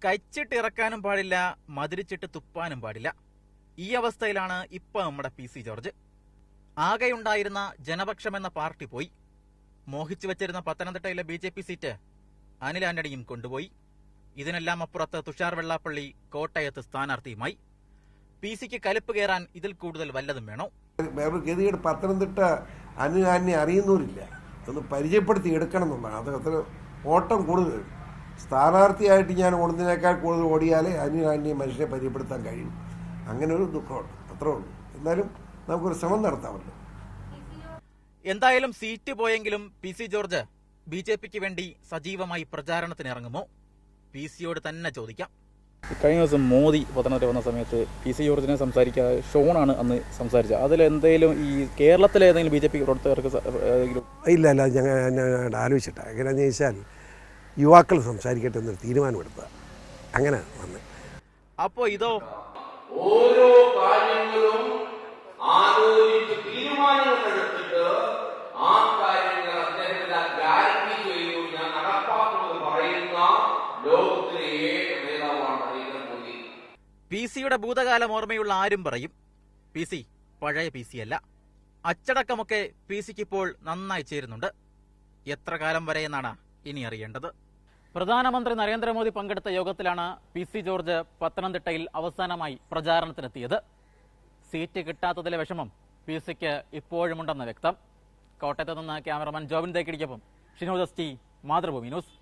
കച്ചിട്ട് ഇറക്കാനും പാടില്ല, മതിരിച്ചിട്ട് തുപ്പാനും പാടില്ല. ഈ അവസ്ഥയിലാണ് ഇപ്പൊ നമ്മുടെ PC ജോർജ്. ആകെയുണ്ടായിരുന്ന ജനപക്ഷം എന്ന പാർട്ടി പോയി. മോഹിച്ചു വെച്ചിരുന്ന പത്തനംതിട്ടയിലെ BJP സീറ്റ് അനിൽ ആന്റണിയും കൊണ്ടുപോയി. ഇതിനെല്ലാം അപ്പുറത്ത് തുഷാർ വെള്ളാപ്പള്ളി കോട്ടയത്ത് സ്ഥാനാർത്ഥിയുമായി. PCക്ക് കലിപ്പ് കയറാൻ ഇതിൽ കൂടുതൽ വല്ലതും വേണോ? ഗതികേട് പത്തനംതിട്ട അനിൽ ആന്റണി അറിയുന്നവരില്ല, ഒന്ന് പരിചയപ്പെടുത്തി എടുക്കണം എന്നുള്ളതാണ്. അത് അത്ര ഓട്ടം കൂടുതൽ. സ്ഥാനാർത്ഥിയായിട്ട് ഞാൻ ഓടുന്നതിനേക്കാൾ കൂടുതൽ ഓടിയാലേ അനിൽ ആന്റണിയെ മനുഷ്യനെ പരിചയപ്പെടുത്താൻ കഴിയും. അങ്ങനെ ഒരു ദുഃഖമുണ്ട്, അത്രേ ഉള്ളൂ. എന്നാലും നമുക്കൊരു ശ്രമം നടത്താമല്ലോ. എന്തായാലും സീറ്റ് പോയെങ്കിലും PC ജോർജ് BJPക്ക് വേണ്ടി സജീവമായി പ്രചാരണത്തിനിറങ്ങുമോ? PCയോട് തന്നെ ചോദിക്കാം. കഴിഞ്ഞ ദിവസം മോദി പത്തനംതിട്ട വന്ന സമയത്ത് PC ജോർജിനെ സംസാരിക്കാതെ ഷോണാണ് അന്ന് സംസാരിച്ചത്. അതിലെന്തെങ്കിലും ഈ കേരളത്തിലെ ഏതെങ്കിലും BJP പ്രവർത്തകർക്ക് ഇല്ല, ഞാൻ ആലോചിച്ചിട്ടാണ്. എങ്ങനെയാണെന്ന് ചോദിച്ചാൽ യുവാക്കൾ സംസാരിക്കട്ടെ എന്നൊരു തീരുമാനമെടുത്തത്. അങ്ങനെ വന്ന് അപ്പോ ഇതോ ഓരോ കാര്യങ്ങളും ആലോചിച്ച് തീരുമാനങ്ങളെടുത്തിട്ട് ആ കാര്യങ്ങൾ അദ്ദേഹത്തിന് ഗ്യാരണ്ടി ചെയ്തു ഞാൻ നടപ്പാക്കുമെന്ന് പറയുന്ന ലോകത്തിലെ ഏക നേതാവാണ് നരേന്ദ്രമോദി. PCയുടെ ഭൂതകാലം ഓർമ്മയുള്ള ആരും പറയും PC പഴയ PC അല്ല. അച്ചടക്കമൊക്കെ PCക്ക് ഇപ്പോൾ നന്നായി ചേരുന്നുണ്ട്. എത്ര കാലം വരെ എന്നാണ് ഇനി അറിയേണ്ടത്. പ്രധാനമന്ത്രി നരേന്ദ്രമോദി പങ്കെടുത്ത യോഗത്തിലാണ് PC ജോർജ് പത്തനംതിട്ടയിൽ അവസാനമായി പ്രചാരണത്തിനെത്തിയത്. സീറ്റ് കിട്ടാത്തതിലെ വിഷമം PCക്ക് ഇപ്പോഴുമുണ്ടെന്ന് വ്യക്തം. കോട്ടയത്ത് നിന്ന് ക്യാമറമാൻ ജോബിൻ തേക്കിടിക്കൊപ്പം ഷിനോദ് ST, മാതൃഭൂമി ന്യൂസ്.